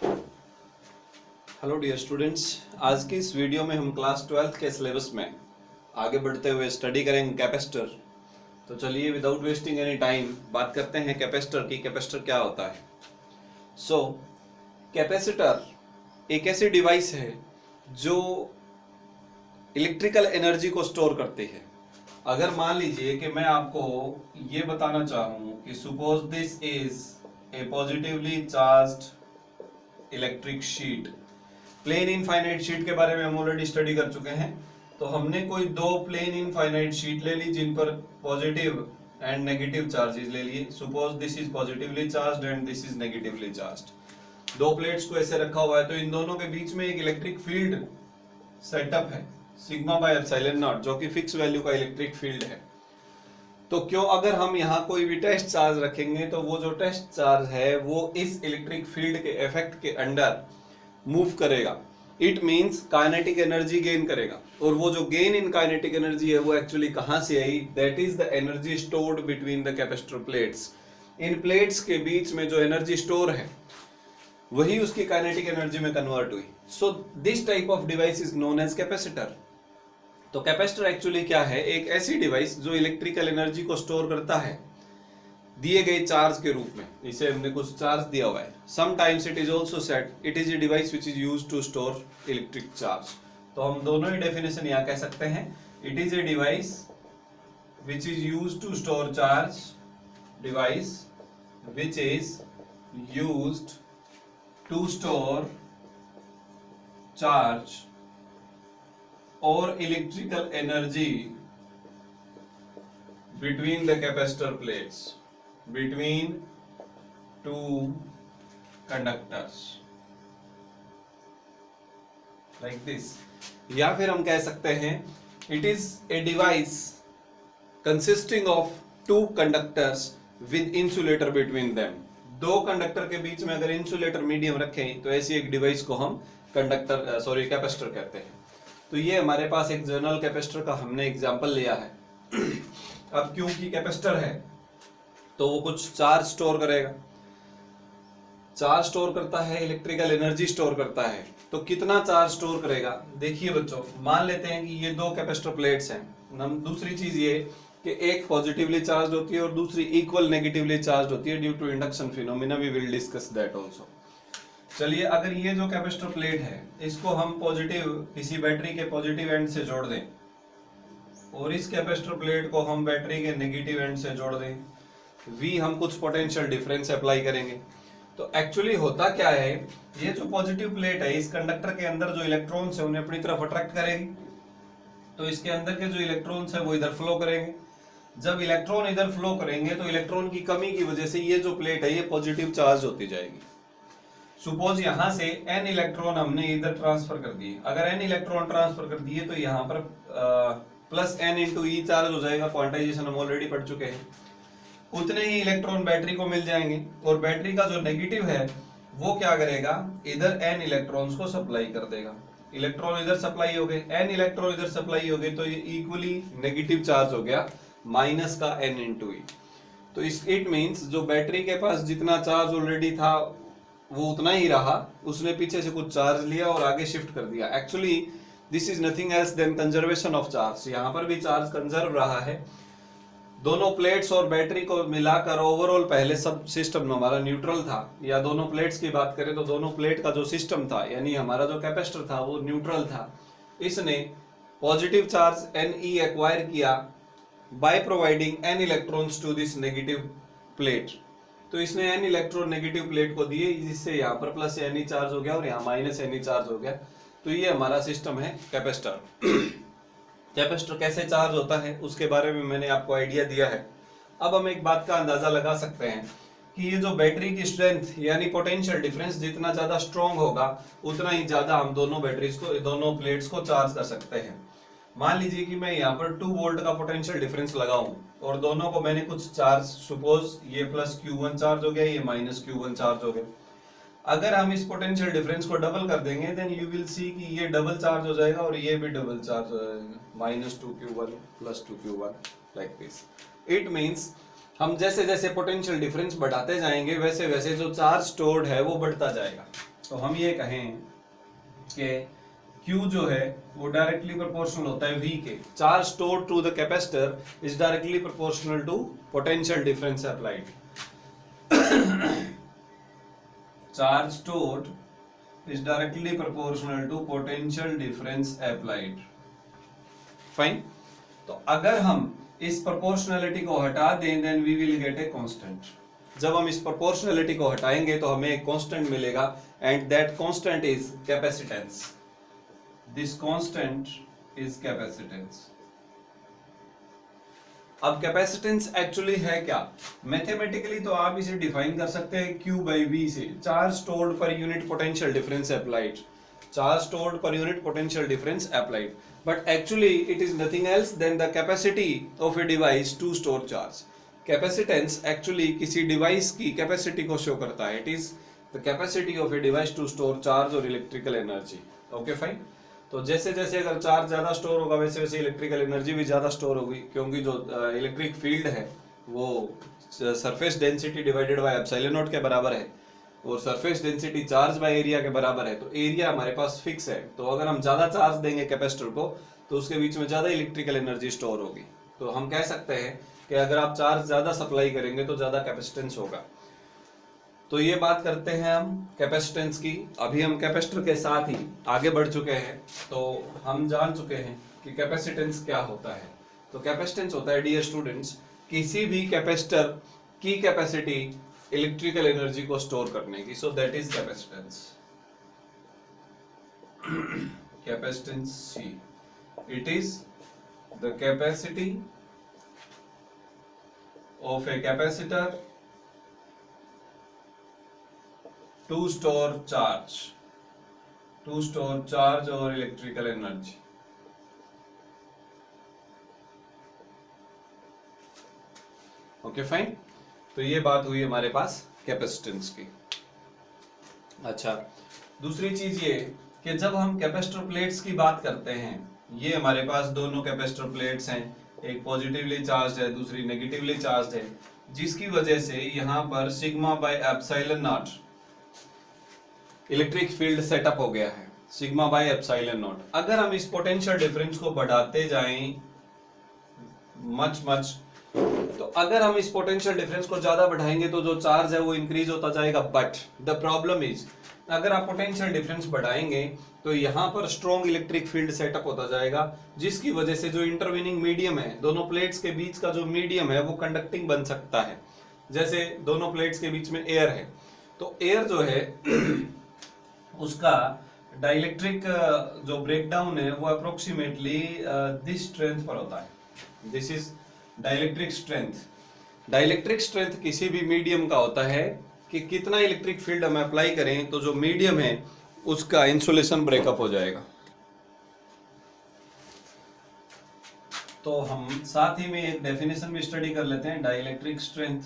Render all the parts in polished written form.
Hello dear students, आज की इस वीडियो में हम क्लास 12th के सिलेबस में आगे बढ़ते हुए स्टडी करेंगे कैपेसिटर। तो चलिए विदाउट वेस्टिंग एनी टाइम बात करते हैं कैपेसिटर की। कैपेसिटर क्या होता है? कैपेसिटर एक ऐसी डिवाइस है जो इलेक्ट्रिकल एनर्जी को स्टोर करती है। अगर मान लीजिए कि मैं आपको ये बताना चाहूँ कि suppose this is a positively charged electric sheet. Plane infinite sheet के बारे में हम ऑलरेडी स्टडी कर चुके हैं। तो हमने कोई दो प्लेन इनफाइनाइट शीट ले ली जिन पर पॉजिटिव एंड नेगेटिव चार्जेस ले लिए। Suppose this is positively charged and this is negatively charged. दो प्लेट्स को ऐसे रखा हुआ है तो इन दोनों के बीच में एक इलेक्ट्रिक फील्ड सेटअप है सिग्मा बाय एप्सिलॉन नॉट, जो कि फिक्स वैल्यू का इलेक्ट्रिक फील्ड है। तो क्यों अगर हम यहाँ कोई भी टेस्ट चार्ज रखेंगे तो वो जो टेस्ट चार्ज है वो इस इलेक्ट्रिक फील्ड के इफेक्ट के अंडर मूव करेगा। It means kinetic energy gain करेगा। और वो जो गेन इन काइनेटिक एनर्जी है वो एक्चुअली कहां से आई? That is the energy stored between the capacitor plates. इन प्लेट्स के बीच में जो एनर्जी स्टोर है वही उसकी काइनेटिक एनर्जी में कन्वर्ट हुई। So this type of device is known as capacitor. तो कैपेसिटर एक्चुअली क्या है? एक ऐसी डिवाइस जो इलेक्ट्रिकल एनर्जी को स्टोर करता है दिए गए चार्ज के रूप में। इसे हमने कुछ चार्ज दिया हुआ है। Sometimes it is also said it is a device which is used to store electric charge. तो हम दोनों ही डेफिनेशन यहाँ कह सकते हैं। It is a device which is used to store charge, device which is used to store charge और electrical energy between the capacitor plates, between two conductors like this। या फिर हम कह सकते हैं it is a device consisting of two conductors with insulator between them। दो conductor के बीच में अगर इंसुलेटर मीडियम रखें तो ऐसी एक डिवाइस को हम कैपेसिटर कहते हैं। तो ये हमारे पास एक जनरल कैपेसिटर का हमने एग्जांपल लिया है। अब क्योंकि कैपेसिटर है तो वो कुछ चार्ज स्टोर करेगा। चार्ज स्टोर करता है, इलेक्ट्रिकल एनर्जी स्टोर करता है। तो कितना चार्ज स्टोर करेगा? देखिए बच्चों, मान लेते हैं कि ये दो कैपेसिटर प्लेट्स हैं। दूसरी चीज ये कि एक पॉजिटिवली चार्ज होती है और दूसरी इक्वल नेगेटिवली चार्ज होती है due to induction phenomena. We will discuss that also. चलिए, अगर ये जो कैपेसिटर प्लेट है इसको हम पॉजिटिव किसी बैटरी के पॉजिटिव एंड से जोड़ दें और इस कैपेसिटर प्लेट को हम बैटरी के नेगेटिव एंड से जोड़ दें, V हम कुछ पोटेंशियल डिफरेंस अप्लाई करेंगे। तो एक्चुअली होता क्या है, ये जो पॉजिटिव प्लेट है इस कंडक्टर के अंदर जो इलेक्ट्रॉन्स है उन्हें अपनी तरफ अट्रैक्ट करेगी। तो इसके अंदर के जो इलेक्ट्रॉन्स है वो इधर फ्लो करेंगे। जब इलेक्ट्रॉन इधर फ्लो करेंगे तो इलेक्ट्रॉन की कमी की वजह से ये जो प्लेट है ये पॉजिटिव चार्ज होती जाएगी। सपोज यहाँ से n इलेक्ट्रॉन हमने इधर ट्रांसफर कर दिए। अगर n इलेक्ट्रॉन ट्रांसफर कर दिए तो यहाँ पर प्लस n इंटू ई चार्ज हो जाएगा। क्वांटाइजेशन हम ऑलरेडी पढ़ चुके हैं। उतने ही इलेक्ट्रॉन बैटरी को मिल जाएंगे और बैटरी का जो नेगेटिव है वो क्या करेगा? इधर n इलेक्ट्रॉन्स को सप्लाई कर देगा। इलेक्ट्रॉन इधर सप्लाई हो गए, n इलेक्ट्रॉन इधर सप्लाई हो गए, तो ये इक्वली नेगेटिव चार्ज हो गया माइनस का n इंटू ई। तो इट मीन्स जो बैटरी के पास जितना चार्ज ऑलरेडी था वो उतना ही रहा, उसने पीछे से कुछ चार्ज लिया और आगे शिफ्ट कर दिया। Actually this is nothing else than conservation of charge. यहाँ पर भी चार्ज कंजर्व रहा है। दोनों प्लेट्स और बैटरी को मिलाकर ओवरऑल पहले सब सिस्टम हमारा न्यूट्रल था। या दोनों प्लेट्स की बात करें तो दोनों प्लेट का जो सिस्टम था यानी हमारा जो कैपेसिटर था वो न्यूट्रल था। इसने पॉजिटिव चार्ज Ne एक्वायर किया by providing n electrons to this negative plate. तो इसने n इलेक्ट्रॉन नेगेटिव प्लेट को दिए, जिससे यहाँ पर प्लस Ne चार्ज हो गया और यहाँ माइनस Ne चार्ज हो गया। तो ये हमारा सिस्टम है कैपेसिटर। कैपेसिटर कैसे चार्ज होता है उसके बारे में मैंने आपको आइडिया दिया है। अब हम एक बात का अंदाजा लगा सकते हैं कि ये जो बैटरी की स्ट्रेंथ यानी पोटेंशियल डिफरेंस जितना ज्यादा स्ट्रॉन्ग होगा उतना ही ज्यादा हम दोनों बैटरीज को, दोनों प्लेट्स को चार्ज कर सकते हैं। मान लीजिए कि मैं यहाँ पर 2 वोल्ट का पोटेंशियल डिफरेंस लगाऊं और दोनों को मैंने कुछ चार्ज, सपोज ये प्लस Q1 चार्ज हो गया, ये माइनस Q1 चार्ज हो गया। अगर हम इस पोटेंशियल डिफरेंस को डबल कर देंगे देन यू विल सी कि ये डबल चार्ज हो जाएगा और ये भी डबल चार्ज हो जाएगा, -2Q1 + 2Q1 like this. It means हम जैसे जैसे पोटेंशियल डिफरेंस बढ़ाते जाएंगे वैसे वैसे जो चार्ज स्टोर्ड है वो बढ़ता जाएगा। तो हम ये कहें कि Q जो है वो डायरेक्टली प्रोपोर्शनल होता है V के। Charge stored to the capacitor is directly proportional to potential difference applied. Charge stored is directly proportional to potential difference applied. Fine. तो अगर हम इस proportionality को हटा दें then we will get a constant. जब हम इस proportionality को हटाएंगे तो हमें एक constant मिलेगा and that constant is capacitance. This constant is capacitance. अब कैपेसिटेंस एक्चुअली है क्या? मैथमेटिकली तो आप इसे डिफाइन कर सकते हैं Q बाई V से, charge stored per unit potential difference applied, charge stored per unit potential difference applied, but actually it is nothing else than the capacity of a device to store charge. Capacitance actually किसी डिवाइस की capacity को show करता है, it is the capacity of a device to store charge और electrical energy. Okay fine. तो जैसे जैसे अगर चार्ज ज्यादा स्टोर होगा वैसे वैसे इलेक्ट्रिकल एनर्जी भी ज्यादा स्टोर होगी, क्योंकि जो इलेक्ट्रिक फील्ड है वो surface density divided by epsilon not के बराबर है और surface density charge by area के बराबर है। तो एरिया हमारे पास फिक्स है, तो अगर हम ज्यादा चार्ज देंगे कैपेसिटर को तो उसके बीच में ज्यादा इलेक्ट्रिकल एनर्जी स्टोर होगी। तो हम कह सकते हैं कि अगर आप चार्ज ज्यादा सप्लाई करेंगे तो ज्यादा कैपेसिटेंस होगा। तो ये बात करते हैं हम कैपेसिटेंस की। अभी हम कैपेसिटर के साथ ही आगे बढ़ चुके हैं, तो हम जान चुके हैं कि कैपेसिटेंस क्या होता है। तो कैपेसिटेंस होता है डियर स्टूडेंट्स किसी भी कैपेसिटर की कैपेसिटी इलेक्ट्रिकल एनर्जी को स्टोर करने की। So that is capacitance. Capacitance C, it is the capacity of a capacitor to store charge और इलेक्ट्रिकल एनर्जी। Okay fine. तो ये बात हुई हमारे पास कैपेसिटेंस की। अच्छा, दूसरी चीज ये कि जब हम कैपेसिटर प्लेट्स की बात करते हैं, ये हमारे पास दोनों कैपेसिटर प्लेट्स हैं, एक पॉजिटिवली चार्ज है दूसरी नेगेटिवली चार्ज है, जिसकी वजह से यहां पर sigma by epsilon not electric field setup हो गया है, सिग्मा बाय एप्सिलॉन नॉट। अगर हम इस पोटेंशियल डिफरेंस को बढ़ाते जाएं मच तो अगर हम इस पोटेंशियल डिफरेंस को ज्यादा बढ़ाएंगे तो जो चार्ज है वो इंक्रीज होता जाएगा। बट द प्रॉब्लम इज अगर आप पोटेंशियल डिफरेंस बढ़ाएंगे तो यहाँ पर स्ट्रॉन्ग इलेक्ट्रिक फील्ड सेटअप होता जाएगा, जिसकी वजह से जो इंटरवीनिंग मीडियम है, दोनों प्लेट्स के बीच का जो मीडियम है वो कंडक्टिंग बन सकता है। जैसे दोनों प्लेट्स के बीच में एयर है, तो एयर जो है उसका डाइलेक्ट्रिक जो ब्रेकडाउन है वो अप्रोक्सीमेटली दिस स्ट्रेंथ पर होता है। This is dielectric strength. Dielectric strength किसी भी मीडियम का होता है कि कितना इलेक्ट्रिक फील्ड हम अप्लाई करें तो जो मीडियम है उसका इंसुलेशन ब्रेकअप हो जाएगा। तो हम साथ ही में एक डेफिनेशन भी स्टडी कर लेते हैं, डाइलेक्ट्रिक स्ट्रेंथ।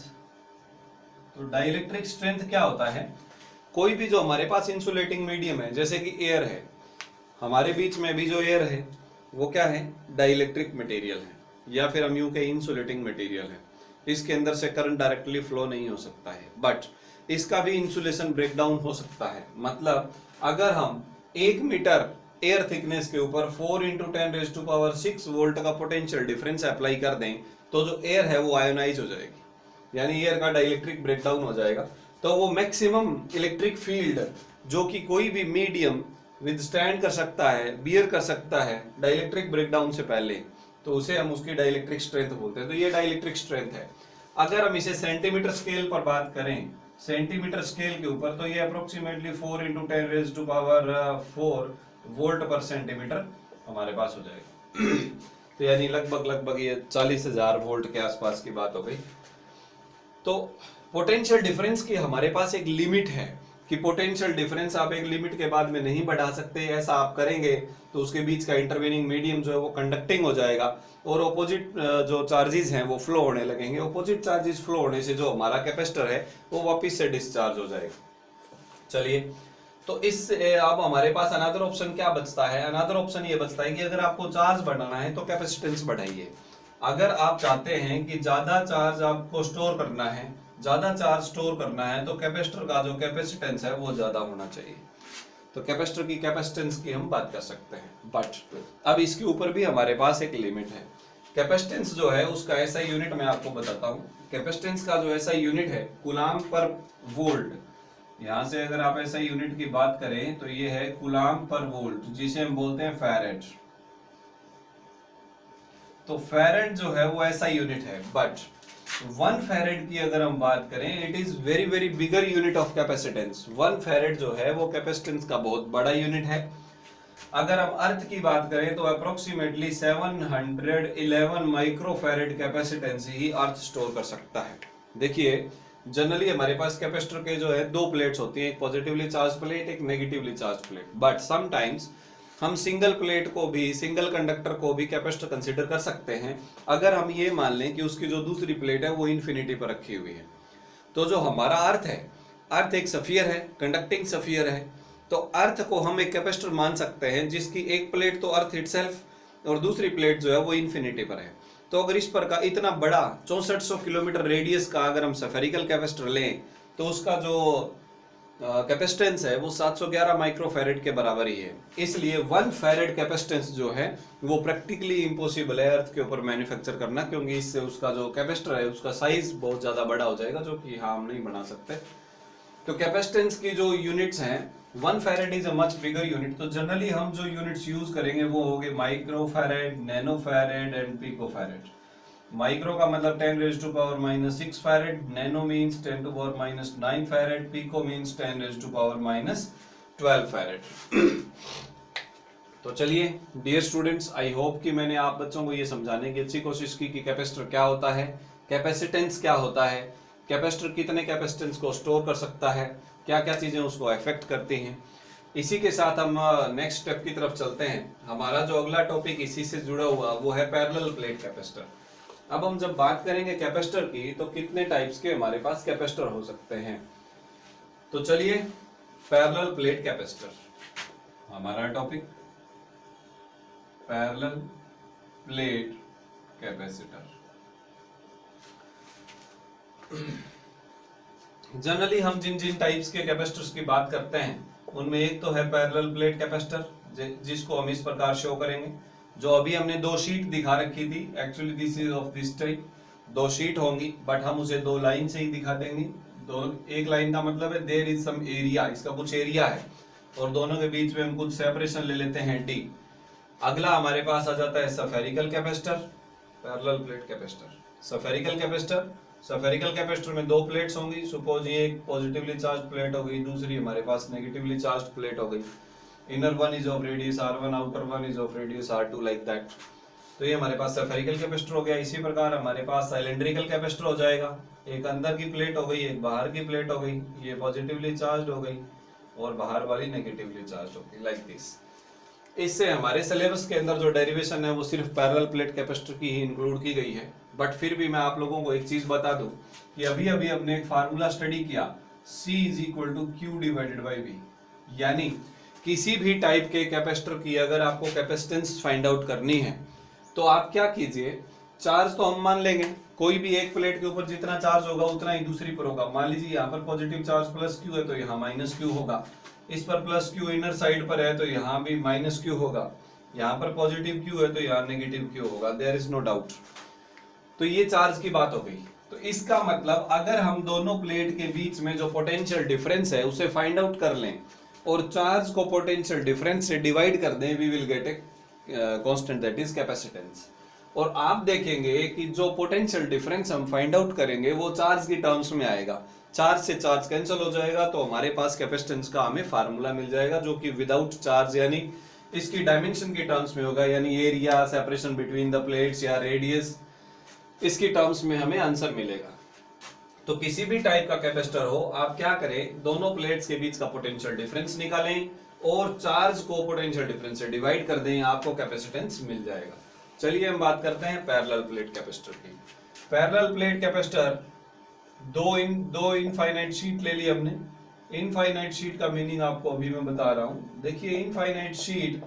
तो डाइलेक्ट्रिक स्ट्रेंथ क्या होता है? कोई भी जो हमारे पास इंसुलेटिंग मीडियम है, जैसे कि एयर है, हमारे बीच में भी जो एयर है वो क्या है? डाइलेक्ट्रिक मटेरियल है, या फिर हम यूं कहें इंसुलेटिंग मटेरियल है। इसके अंदर से करंट डायरेक्टली फ्लो नहीं हो सकता है, बट इसका भी इंसुलेशन ब्रेकडाउन हो सकता है। मतलब अगर हम 1 मीटर एयर थिकनेस के ऊपर 4 × 10⁻⁶ वोल्ट का पोटेंशियल डिफरेंस अप्लाई कर दें तो जो एयर है वो आयोनाइज हो जाएगी, यानी एयर का डाइलेक्ट्रिक ब्रेकडाउन हो जाएगा। तो वो मैक्सिमम इलेक्ट्रिक फील्ड जो कि कोई भी मीडियम विदस्टैंड कर सकता है, बियर कर सकता है डाइलेक्ट्रिक ब्रेकडाउन से पहले, तो उसे हम उसकी डाइलेक्ट्रिक स्ट्रेंथ बोलते हैं। तो ये डाइलेक्ट्रिक स्ट्रेंथ है। अगर हम इसे सेंटीमीटर स्केल पर बात करें, सेंटीमीटर स्केल के ऊपर, तो ये अप्रोक्सीमेटली 4 × 10⁴ वोल्ट पर सेंटीमीटर हमारे पास हो जाएगा। तो यानी लगभग ये 40,000 वोल्ट के आसपास की बात हो गई। तो पोटेंशियल डिफरेंस की हमारे पास एक लिमिट है कि पोटेंशियल डिफरेंस आप एक लिमिट के बाद में नहीं बढ़ा सकते। ऐसा आप करेंगे तो उसके बीच का इंटरवेनिंग मीडियम जो है वो कंडक्टिंग हो जाएगा और ऑपोजिट जो चार्जेस हैं वो फ्लो होने लगेंगे। ऑपोजिट चार्जेस फ्लो होने से जो हमारा कैपेसिटर है वो वापस से डिस्चार्ज हो जाएगा। चलिए, तो इस अब हमारे पास अनदर ऑप्शन क्या बचता है? अनदर ऑप्शन ये बचता है कि अगर आपको चार्ज बढ़ाना है तो कैपेसिटेंस बढ़ाइए। अगर आप चाहते हैं कि ज्यादा चार्ज आपको स्टोर करना है ज्यादा चार्ज स्टोर करना है तो कैपेसिटर का जो कैपेसिटेंस है वो ज्यादा होना चाहिए। तो कैपेसिटर की कैपेसिटेंस की हम बात कर सकते हैं, बट अब इसके ऊपर भी हमारे पास एक लिमिट है। कैपेसिटेंस जो है उसका ऐसा यूनिट मैं आपको बताता हूँ। कैपेसिटेंस का जो ऐसा यूनिट है कूलाम पर वोल्ट। यहां से अगर आप ऐसा यूनिट की बात करें तो ये है कूलाम पर वोल्ट, जिसे हम बोलते हैं फैरेड। तो फैरेड जो है वो ऐसा यूनिट है, बट 1 फैरेड की अगर हम बात करें, it is very very bigger unit of capacitance. 1 farad जो है वो कैपेसिटेंस का बहुत बड़ा यूनिट है। अगर हम अर्थ की बात करें तो अप्रोक्सीमेटली 711 माइक्रोफैरेड कैपेसिटेंस ही अर्थ स्टोर कर सकता है। देखिए जनरली हमारे पास कैपेसिटर के जो है 2 प्लेट्स होती हैं, एक पॉजिटिवली चार्ज प्लेट, एक negatively charge plate. But sometimes हम सिंगल प्लेट को भी, सिंगल कंडक्टर को भी कैपेसिटर कंसीडर कर सकते हैं, अगर हम ये मान लें कि उसकी जो दूसरी प्लेट है वो इन्फिनिटी पर रखी हुई है। तो जो हमारा अर्थ है, अर्थ एक सफियर है, कंडक्टिंग सफियर है, तो अर्थ को हम एक कैपेसिटर मान सकते हैं जिसकी एक प्लेट तो अर्थ इटसेल्फ और दूसरी प्लेट जो है वो इन्फिनिटी पर है। तो अगर इस पर का इतना बड़ा 6400 किलोमीटर रेडियस का अगर हम स्फेरिकल कैपेसिटर लें तो उसका जो कैपेसिटेंस है वो 711 माइक्रोफैरेड के बराबर ही है। इसलिए 1 फैरेड कैपेसिटेंस जो है वो प्रैक्टिकली इम्पॉसिबल है अर्थ के ऊपर मैन्युफैक्चर करना, क्योंकि इससे उसका जो कैपेसिटर है उसका साइज बहुत ज्यादा बड़ा हो जाएगा, जो कि हम नहीं बना सकते। तो कैपेसिटेंस की जो यूनिट्स हैं, 1 farad is a much bigger unit. तो जनरली हम जो यूनिट्स यूज करेंगे वो होंगे microfarad, nanofarad and picofarad. Micro का मतलब 10⁻⁻⁻6 farad, nano means 10⁻⁻9 farad, pico means 10⁻⁻12 farad. तो चलिए डियर स्टूडेंट्स, आई होप कि मैंने आप बच्चों को ये समझाने की अच्छी कोशिश की कि कैपेसिटर क्या होता है, कैपेसिटेंस क्या होता है, कैपेसिटर कितने कैपेसिटेंस को स्टोर कर सकता है, क्या क्या चीजें उसको अफेक्ट करती हैं। इसी के साथ हम नेक्स्ट स्टेप की तरफ चलते हैं। हमारा जो अगला टॉपिक इसी से जुड़ा हुआ वो है पैरेलल प्लेट कैपेसिटर। अब हम जब बात करेंगे कैपेसिटर की तो कितने टाइप्स के हमारे पास कैपेसिटर हो सकते हैं। तो चलिए पैरेलल प्लेट कैपेसिटर हमारा topic, parallel plate capacitor. Generally हम जिन जिन टाइप्स के कैपेसिटर्स की बात करते हैं उनमें एक तो है पैरेलल प्लेट कैपेसिटर, जिसको हम इस प्रकार शो करेंगे। जो अभी हमने 2 शीट दिखा रखी थी, actually this is of this type. 2 sheet होंगी बट हम उसे 2 लाइन से ही दिखा देंगे। एक लाइन का मतलब है देयर इज सम एरिया, इसका कुछ एरिया है और दोनों के बीच में हम कुछ सेपरेशन ले लेते हैं डी। अगला हमारे पास आ जाता है spherical capacitor, parallel plate capacitor. Spherical capacitor, spherical capacitor में 2 प्लेट्स होंगी। सपोज ये एक पॉजिटिवली चार्ज प्लेट हो गई, दूसरी हमारे पास नेगेटिवली चार्ज प्लेट हो गई। Inner one is of radius R1, outer one is of radius R2, like that. तो ये हमारे पास स्फेरिकल कैपेसिटर हो गया। इसी प्रकार हमारे पास सिलेंड्रिकल कैपेसिटर हो जाएगा। एक अंदर की प्लेट हो गई, एक बाहर की प्लेट हो गई। ये पॉजिटिवली चार्ज हो गई और बाहर वाली नेगेटिवली चार्ज हो गई, लाइक दिस। इससे हमारे सिलेबस के अंदर जो डेरिवेशन है वो सिर्फ पैरेलल प्लेट कैपेसिटर की ही इंक्लूड की गई है। बट फिर भी मैं आप लोगों को एक चीज बता दूं कि अभी अभी हमने एक फार्मूला स्टडी किया, C = Q/V। यानी किसी भी टाइप के कैपेसिटर की अगर आपको कैपेसिटेंस फाइंड आउट करनी है तो आप क्या कीजिए, चार्ज तो हम मान लेंगे, कोई भी एक प्लेट के ऊपर जितना चार्ज होगा उतना ही दूसरी पर होगा। मान लीजिए यहाँ पर पॉजिटिव चार्ज +Q है तो यहाँ -Q होगा, इस पर +Q इनर साइड पर है तो यहाँ भी -Q होगा, यहाँ पर पॉजिटिव Q है तो यहाँ नेगेटिव Q होगा, देयर इज नो डाउट। तो ये चार्ज की बात हो गई। तो इसका मतलब अगर हम दोनों प्लेट के बीच में जो पोटेंशियल डिफरेंस है उसे फाइंड आउट कर लें और चार्ज को पोटेंशियल डिफरेंस से डिवाइड कर दें, we will get a constant that is capacitance. और आप देखेंगे कि जो पोटेंशियल डिफरेंस हम फाइंड आउट करेंगे वो चार्ज की टर्म्स में आएगा। चार्ज से चार्ज कैंसिल हो जाएगा तो हमारे पास कैपेसिटेंस का हमें फार्मूला मिल जाएगा, जो कि विदाउट चार्ज यानी इसकी डायमेंशन की टर्म्स में होगा, यानी area, separation between the plates या रेडियस, इसकी टर्म्स में हमें आंसर मिलेगा। तो किसी भी टाइप का कैपेसिटर हो, आप क्या करें, दोनों प्लेट्स के बीच का पोटेंशियल डिफरेंस निकालें और चार्ज को पोटेंशियल डिफरेंस से डिवाइड कर दें, आपको कैपेसिटेंस मिल जाएगा। चलिए हम बात करते हैं पैरेलल प्लेट कैपेसिटर की। पैरेलल प्लेट कैपेसिटर दो इनफाइनाइट शीट ले ली हमने। इनफाइनाइट शीट का मीनिंग आपको अभी मैं बता रहा हूं। देखिए इनफाइनाइट शीट,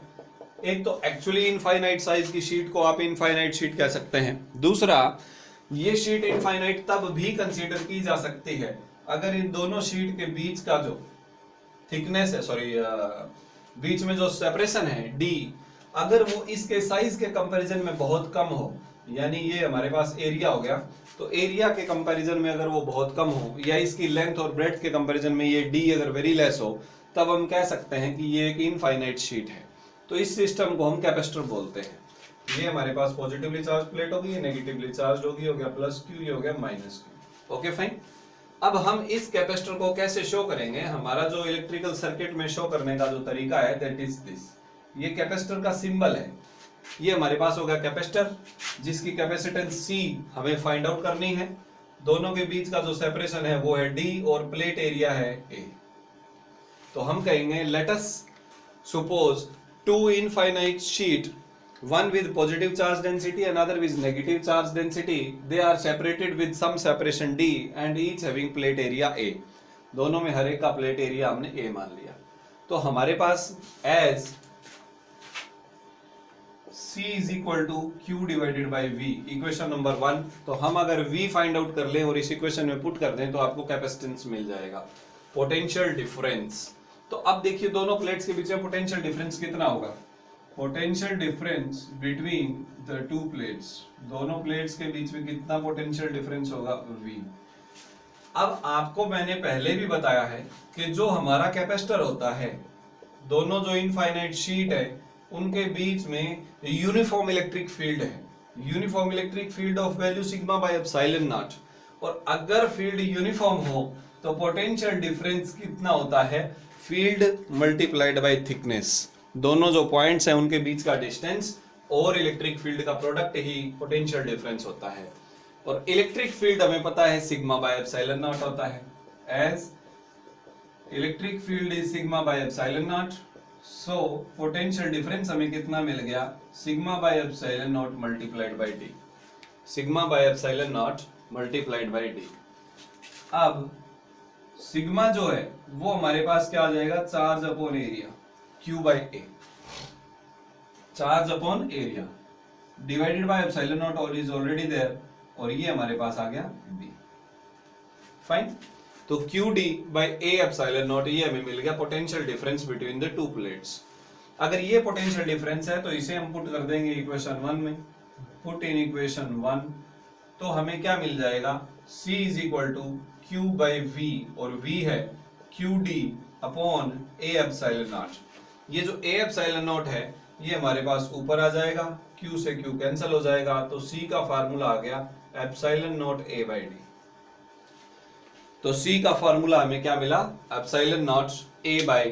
एक तो एक्चुअली इनफाइनाइट साइज की शीट को आप इनफाइनाइट शीट कह सकते हैं, दूसरा ये शीट इनफाइनाइट तब भी कंसीडर की जा सकती है अगर इन दोनों शीट के बीच का जो थिकनेस है, सॉरी बीच में जो सेपरेशन है डी, अगर वो इसके साइज के कंपैरिजन में बहुत कम हो, यानी ये हमारे पास एरिया हो गया, तो एरिया के कंपैरिजन में अगर वो बहुत कम हो या इसकी लेंथ और ब्रेड्थ के कंपैरिजन में ये डी अगर वेरी लेस हो, तब हम कह सकते हैं कि ये एक इनफाइनाइट शीट है। तो इस सिस्टम को हम कैपेसिटर बोलते हैं। ये हमारे पास पॉजिटिवली चार्ज प्लेट होगी, ये नेगेटिवली चार्ज होगी, हो गया प्लस क्यू, ये हो गया माइनस क्यू। Okay fine. अब हम इस कैपेसिटर को कैसे शो करेंगे? हमारा जो इलेक्ट्रिकल सर्किट में शो करने का जो तरीका है दैट इज दिस। ये कैपेसिटर का सिंबल है। ये हमारे पास होगा कैपेसिटर जिसकी कैपेसिटेंस C हमें फाइंड आउट करनी है। दोनों के बीच का जो सेपरेशन है वो है D और प्लेट एरिया है A। तो हम कहेंगे let us suppose to infinite sheet, one with positive charge density, another with negative charge density, they are separated with some separation D and each having plate area A। दोनों में हर एक का plate area हमने A मान लिया। तो हमारे पास as C is equal to Q divided by V, equation number 1। तो हम अगर V फाइंड आउट कर लें और इस इक्वेशन में पुट कर दें तो आपको कैपेसिटेंस मिल जाएगा। पोटेंशियल डिफरेंस, तो अब देखिए दोनों प्लेट्स के बीच में पोटेंशियल डिफरेंस कितना होगा? Potential difference between the two plates, दोनों प्लेट्स के बीच में कितना पोटेंशियल डिफरेंस होगा? V। अब आपको मैंने पहले भी बताया है कि जो हमारा कैपेसिटर होता है, दोनों जो इनफाइनाइट शीट है उनके बीच में यूनिफॉर्म इलेक्ट्रिक फील्ड है। Uniform electric field of value sigma by epsilon naught. और अगर फील्ड यूनिफॉर्म हो तो पोटेंशियल डिफरेंस कितना होता है? Field multiplied by thickness. दोनों जो पॉइंट्स हैं उनके बीच का डिस्टेंस और इलेक्ट्रिक फील्ड का प्रोडक्ट ही पोटेंशियल डिफरेंस होता है। और इलेक्ट्रिक फील्ड हमें पता है सिग्मा बाय एप्सिलॉन नॉट होता है। As electric field is sigma by epsilon naught, so potential difference हमें कितना मिल गया? Sigma by epsilon naught multiplied by D. Sigma by epsilon naught multiplied by D. अब सिग्मा जो है वो हमारे पास क्या आ जाएगा? Charge upon area, Q by A, charge upon area divided by epsilon naught और इज ऑलरेडी देयर, और ये हमारे पास आ गया B। फाइन। तो QD by A epsilon naught, ये हमें मिल गया potential difference between the two plates. अगर ये पोटेंशियल डिफरेंस है तो इसे हम पुट कर देंगे इक्वेशन 1 में। पुट इन इक्वेशन 1 तो हमें क्या मिल जाएगा? C is equal to Q by V, और V है QD upon A epsilon naught. ये जो A एप्सिलॉन नॉट है ये हमारे पास ऊपर आ जाएगा, Q से Q कैंसिल हो जाएगा, तो C का फार्मूला आ गया epsilon naught A by D। तो C का फार्मूला हमें क्या मिला? Epsilon naught A by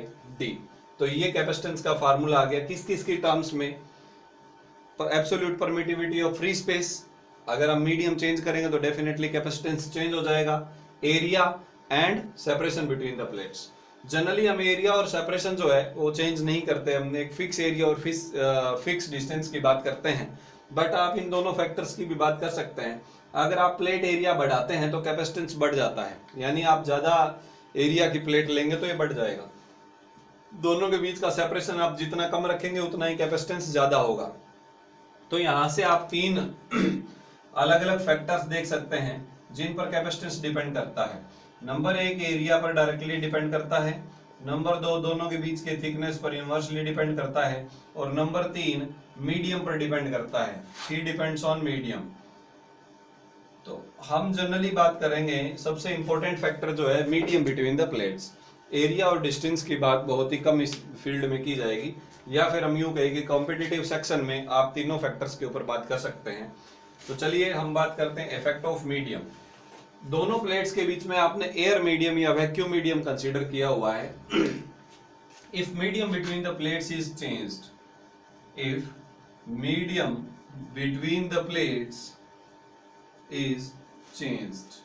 D। तो ये कैपेसिटेंस का फार्मूला आ गया किस किस की टर्म्स में? Absolute permittivity of free space, अगर हम मीडियम चेंज करेंगे तो डेफिनेटली कैपेसिटेंस चेंज हो जाएगा। Area and separation between the plates. Generally हम एरिया और सेपरेशन जो है वो चेंज नहीं करते, हमने एक फिक्स एरिया और फिक्स डिस्टेंस की बात करते हैं। बट आप इन दोनों फैक्टर्स की भी बात कर सकते हैं। अगर आप प्लेट एरिया बढ़ाते हैं तो कैपेसिटेंस बढ़ जाता है, यानी आप ज्यादा एरिया की प्लेट लेंगे तो ये बढ़ जाएगा। दोनों के बीच का सेपरेशन आप जितना कम रखेंगे उतना ही कैपेसिटेंस ज्यादा होगा। तो यहाँ से आप 3 अलग अलग फैक्टर्स देख सकते हैं जिन पर कैपेसिटेंस डिपेंड करता है। नंबर 1 एरिया पर डायरेक्टली डिपेंड करता है, नंबर 2 दोनों के बीच के थिकनेस पर इनवर्सली डिपेंड करता है, और नंबर 3 मीडियम पर डिपेंड करता है। ही डिपेंड्स ऑन मीडियम। तो हम जनरली बात करेंगे सबसे इंपॉर्टेंट फैक्टर जो है medium between the plates. Area और डिस्टेंस की बात बहुत ही कम इस फील्ड में की जाएगी, या फिर हम यूं कहें कि कॉम्पिटिटिव सेक्शन में आप तीनों फैक्टर्स के ऊपर बात कर सकते हैं। तो चलिए हम बात करते हैं इफेक्ट ऑफ मीडियम। दोनों प्लेट्स के बीच में आपने एयर मीडियम या वैक्यूम मीडियम कंसीडर किया हुआ है। If medium between the plates is changed, if medium between the plates is changed,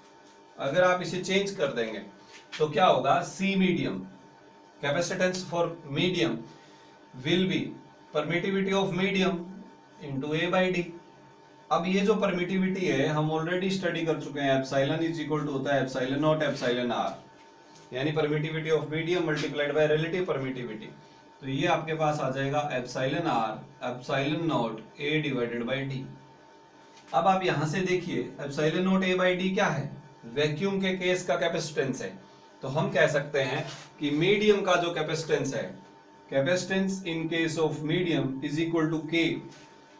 अगर आप इसे चेंज कर देंगे तो क्या होगा? C medium, capacitance for medium will be permittivity of medium into A by D। अब ये जो परमिटिविटी है हम ऑलरेडी स्टडी कर चुके हैं। एप्सिलॉन इज इक्वल टू होता है एप्सिलॉन नॉट एप्सिलॉन आर, यानी permittivity of medium multiplied by relative permittivity. तो ये आपके पास आ जाएगा epsilon r epsilon naught A divided by D। अब आप यहां से देखिए epsilon naught A by D क्या है, वैक्यूम के केस का कैपेसिटेंस है। तो हम कह सकते हैं कि मीडियम का जो कैपेसिटेंस है, capacitance in case of medium is equal to K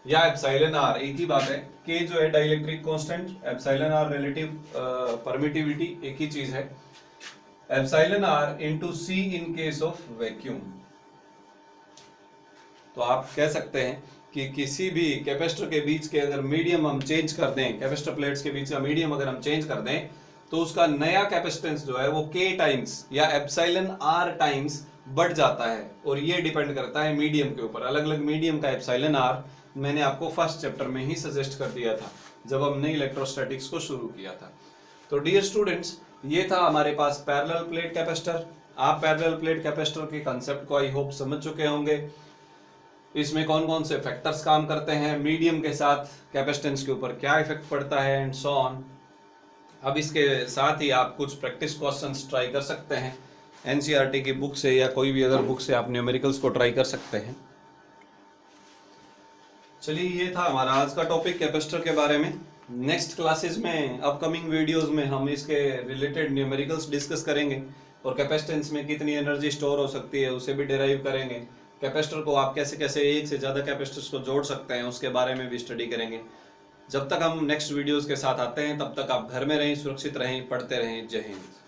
या एप्सिलॉन आर, एक ही बात है। के जो है dielectric constant, epsilon r relative permittivity, एक ही चीज है। Epsilon r into C in case of vacuum. तो आप कह सकते हैं कि किसी भी कैपेसिटर के बीच के अगर मीडियम हम चेंज कर दें, कैपेसिटर प्लेट्स के बीच का मीडियम अगर हम चेंज कर दें, तो उसका नया कैपेसिटेंस जो है वो के टाइम्स या एप्सिलॉन आर टाइम्स बढ़ जाता है। और ये डिपेंड करता है मीडियम के ऊपर। अलग अलग मीडियम का एप्सिलॉन आर मैंने आपको फर्स्ट चैप्टर में ही सजेस्ट कर दिया था जब हमने इलेक्ट्रोस्टैटिक्स को शुरू किया था। तो डियर स्टूडेंट्स, ये था हमारे पास पैरेलल प्लेट कैपेसिटर। आप पैरेलल प्लेट कैपेसिटर के कंसेप्ट को आई होप समझ चुके होंगे। इसमें कौन कौन से फैक्टर्स काम करते हैं, मीडियम के साथ कैपेसिटेंस के ऊपर क्या इफेक्ट पड़ता है, एंड सो ऑन। अब इसके साथ ही आप कुछ प्रैक्टिस क्वेश्चंस ट्राई कर सकते हैं एनसीईआरटी की बुक से या कोई भी अदर बुक से आप न्यूमेरिकल्स को ट्राई कर सकते हैं। चलिए, ये था हमारा आज का टॉपिक कैपेसिटर के बारे में। नेक्स्ट क्लासेस में, अपकमिंग वीडियोस में हम इसके रिलेटेड न्यूमेरिकल्स डिस्कस करेंगे और कैपेसिटेंस में कितनी एनर्जी स्टोर हो सकती है उसे भी डिराइव करेंगे। कैपेसिटर को आप कैसे कैसे एक से ज़्यादा कैपेसिटर्स को जोड़ सकते हैं उसके बारे में भी स्टडी करेंगे। जब तक हम नेक्स्ट वीडियोस के साथ आते हैं तब तक आप घर में रहें, सुरक्षित रहें, पढ़ते रहें। जय हिंद।